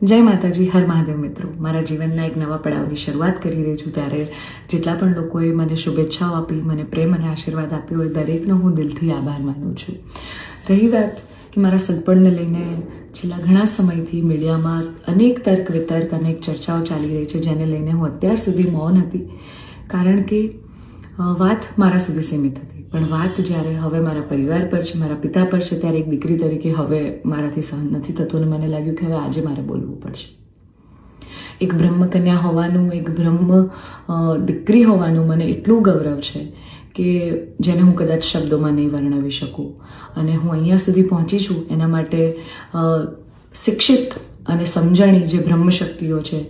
જય માતાજી, હર મહાદેવ મિત્રો. મારા જીવનના એક નવા પડાવની શરૂઆત કરી રહી છું ત્યારે જેટલા પણ લોકોએ મને શુભેચ્છાઓ આપી, મને પ્રેમ અને આશીર્વાદ આપ્યો હોય દરેકનો હું દિલથી આભાર માનું છું. રહી વાત કે મારા સગપણને લઈને છેલ્લા ઘણા સમયથી મીડિયામાં અનેક તર્ક વિતર્ક, અનેક ચર્ચાઓ ચાલી રહી છે, જેને લઈને હું અત્યાર સુધી મૌન હતી, કારણ કે વાત મારા સુધી સીમિત હતી. પણ વાત જ્યારે હવે મારા પરિવાર પર છે, મારા પિતા પર છે, ત્યારે એક દીકરી તરીકે હવે મારાથી સહન નથી થતું અને મને લાગ્યું કે હવે આજે મારે બોલવું પડશે. એક બ્રહ્મકન્યા હોવાનું, એક બ્રહ્મ દીકરી હોવાનું મને એટલું ગૌરવ છે કે જેને હું કદાચ શબ્દોમાં નહીં વર્ણવી શકું. અને હું અહીંયા સુધી પહોંચી છું એના માટે શિક્ષિત અને સમજણી જે બ્રહ્મશક્તિઓ છે,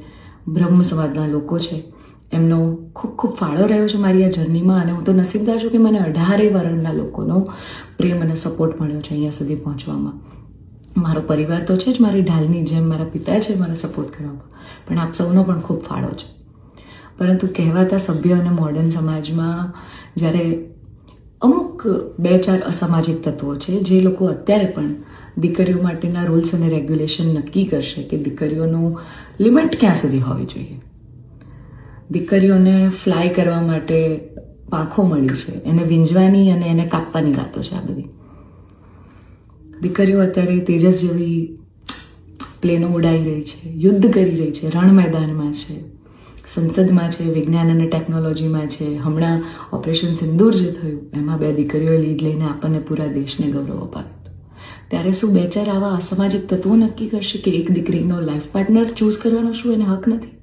બ્રહ્મ સમાજના લોકો છે, એમનો ખૂબ ખૂબ ફાળો રહ્યો છે મારી આ જર્નીમાં. અને હું તો નસીબદાર છું કે મને 18 વર્ણના લોકોનો પ્રેમ અને સપોર્ટ મળ્યો છે અહીંયા સુધી પહોંચવામાં. મારો પરિવાર તો છે જ, મારી ઢાલની જેમ મારા પિતા છે મને સપોર્ટ કરવામાં, પણ આપ સૌનો પણ ખૂબ ફાળો છે. પરંતુ કહેવાતા સભ્ય અને મોડર્ન સમાજમાં જ્યારે અમુક 2-4 અસામાજિક તત્વો છે જે લોકો અત્યારે પણ દીકરીઓ માટેના રૂલ્સ અને રેગ્યુલેશન નક્કી કરશે કે દીકરીઓનું લિમિટ ક્યાં સુધી હોવી જોઈએ, દીકરીઓને ફ્લાય કરવા માટે પાંખો મળી છે, એને વીંજવાની અને એને કાપવાની વાતો છે. આ બધી દીકરીઓ અત્યારે તેજસ જેવી પ્લેનો ઉડાઈ રહી છે, યુદ્ધ કરી રહી છે, રણ મેદાનમાં છે, સંસદમાં છે, વિજ્ઞાન અને ટેકનોલોજીમાં છે. હમણાં ઓપરેશન સિંદૂર જે થયું એમાં 2 દીકરીઓએ લીડ લઈને આપણને પૂરા દેશને ગૌરવ અપાવ્યું. ત્યારે શું 2-4 આવા અસામાજિક તત્વો નક્કી કરશે કે એક દીકરીનો લાઈફ પાર્ટનર ચૂઝ કરવાનો શું એને હક નથી?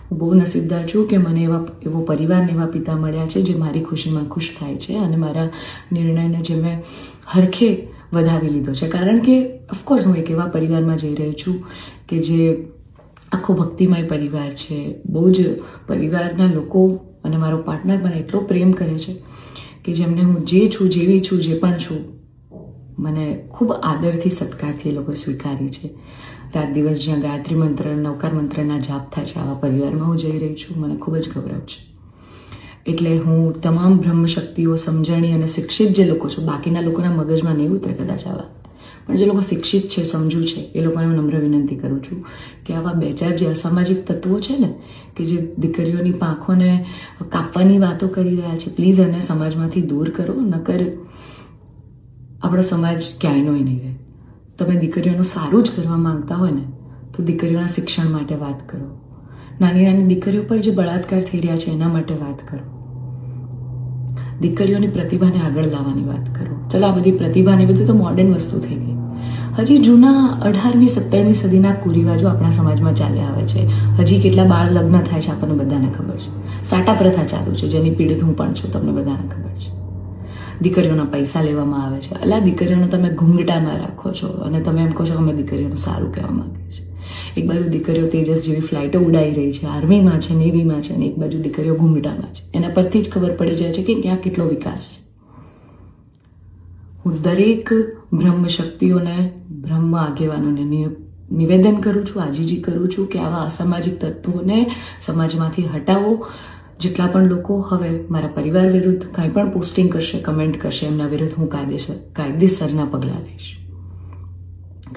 હું બહુ નસીબદાર છું કે મને એવો પરિવારને એવા પિતા મળ્યા છે જે મારી ખુશીમાં ખુશ થાય છે અને મારા નિર્ણયને જે મેં હરખે વધાવી લીધો છે. કારણ કે ઓફકોર્સ હું એક એવા પરિવારમાં જઈ રહી છું કે જે આખો ભક્તિમય પરિવાર છે. બહુ જ પરિવારના લોકો અને મારો પાર્ટનર મને એટલો પ્રેમ કરે છે કે જેમને હું જે છું, જેવી છું, જે પણ છું, મને ખૂબ આદરથી, સત્કારથી એ લોકો સ્વીકારી છે. રાત દિવસ જ્યાં ગાયત્રી મંત્ર, નવકાર મંત્રના જાપ થાય છે, આવા પરિવારમાં હું જઈ રહી છું. મને ખૂબ જ ગૌરવ છે. એટલે હું તમામ બ્રહ્મશક્તિઓ, સમજણી અને શિક્ષિત જે લોકો છે, બાકીના લોકોના મગજમાં નહીં ઉતરે કદાચ આ વાત, પણ જે લોકો શિક્ષિત છે, સમજુ છે, એ લોકોને હું નમ્ર વિનંતી કરું છું કે આવા 2-4 જે અસામાજિક તત્વો છે ને, કે જે દીકરીઓની પાંખોને કાપવાની વાતો કરી રહ્યા છે, પ્લીઝ એને સમાજમાંથી દૂર કરો, નકર આપણો સમાજ ક્યાંયનો નહીં રહે. તમે દીકરીઓનું સારું જ કરવા માંગતા હોય ને તો દીકરીઓના શિક્ષણ માટે વાત કરો. નાની નાની દીકરીઓ પર જે બળાત્કાર થઈ રહ્યા છે એના માટે વાત કરો. દીકરીઓની પ્રતિભાને આગળ લાવવાની વાત કરો. ચલો, આ બધી પ્રતિભાને બધું તો મોડર્ન વસ્તુ થઈ ગઈ. હજી જૂના 18મી 17મી સદીના કુરિવાજો આપણા સમાજમાં ચાલ્યા આવે છે. હજી કેટલા બાળ લગ્ન થાય છે આપણને બધાને ખબર છે. સાટા પ્રથા ચાલુ છે જેની પીડિત હું પણ છું, તમને બધાને ખબર છે. દીકરીઓના પૈસા લેવામાં આવે છે. અલા, દીકરીઓને તમે ઘૂંઘટામાં રાખો છો અને તમે એમ કહો છો કે અમે દીકરીઓનું સારું કહેવા માંગીએ છીએ. એક બાજુ દીકરીઓ તેજસ જેવી ફ્લાઇટો ઉડાઈ રહી છે, આર્મીમાં છે, નેવીમાં છે, અને એક બાજુ દીકરીઓ ઘૂંઘટામાં છે. એના પરથી જ ખબર પડી જાય છે કે ક્યાં કેટલો વિકાસ છે. હું દરેક બ્રહ્મ શક્તિઓને, બ્રહ્મ આગેવાનોને નિવેદન કરું છું, આજીજી કરું છું કે આવા અસામાજિક તત્વોને સમાજમાંથી હટાવો. જેટલા પણ લોકો હવે મારા પરિવાર વિરુદ્ધ કંઈ પણ પોસ્ટિંગ કરશે, કમેન્ટ કરશે, એમના વિરુદ્ધ હું કાયદેસરના પગલાં લઈશ.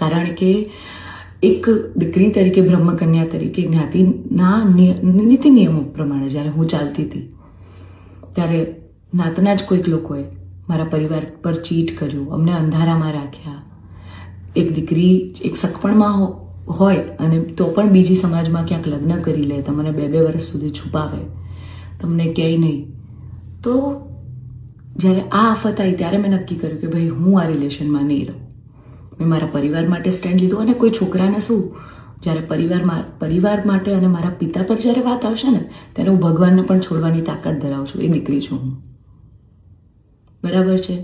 કારણ કે એક દીકરી તરીકે, બ્રહ્મકન્યા તરીકે, જ્ઞાતિના નીતિ નિયમો પ્રમાણે જ્યારે હું ચાલતી હતી ત્યારે નાતના જ કોઈક લોકોએ મારા પરિવાર પર ચીટ કર્યું, અમને અંધારામાં રાખ્યા. એક દીકરી એક સગપણમાં હોય અને તો પણ બીજી સમાજમાં ક્યાંક લગ્ન કરી લે, તમને 2-2 વર્ષ સુધી છુપાવે, તમને ક્યાંય નહીં. તો જ્યારે આ આફત આવી ત્યારે મેં નક્કી કર્યું કે ભાઈ હું આ રિલેશનમાં નહીં રહું. મેં મારા પરિવાર માટે સ્ટેન્ડ લીધું. અને કોઈ છોકરાને શું, જ્યારે પરિવાર માટે અને મારા પિતા પર જ્યારે વાત આવશે ને ત્યારે હું ભગવાનને પણ છોડવાની તાકાત ધરાવું છું. એ દીકરી છું હું, બરાબર છે?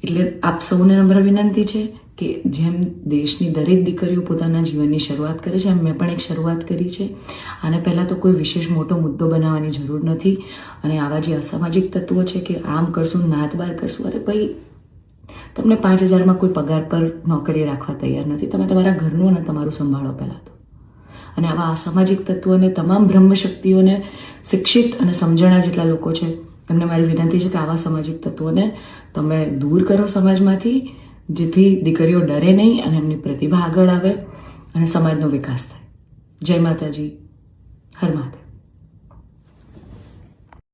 એટલે આપ સૌને નમ્ર વિનંતી છે કે જેમ દેશની દરેક દીકરીઓ પોતાના જીવનની શરૂઆત કરે છે, એમ મેં પણ એક શરૂઆત કરી છે. આને પહેલાં તો કોઈ વિશેષ મોટો મુદ્દો બનાવવાની જરૂર નથી. અને આવા જે અસામાજિક તત્વો છે કે આમ કરશું, નાત બાર કરશું, અરે ભાઈ, તમને 5,000માં કોઈ પગાર પર નોકરી રાખવા તૈયાર નથી. તમે તમારા ઘરનું અને તમારું સંભાળો પહેલાં તો. અને આવા અસામાજિક તત્વોને, તમામ બ્રહ્મશક્તિઓને, શિક્ષિત અને સમજણા જેટલા લોકો છે એમને મારી વિનંતી છે કે આવા સામાજિક તત્વોને તમે દૂર કરો સમાજમાંથી, જેથી દીકરીઓ ડરે નહીં અને એમની પ્રતિભા આગળ આવે. અને સમાજનો વિકાસ થાય. જય માતાજી, હર માતા.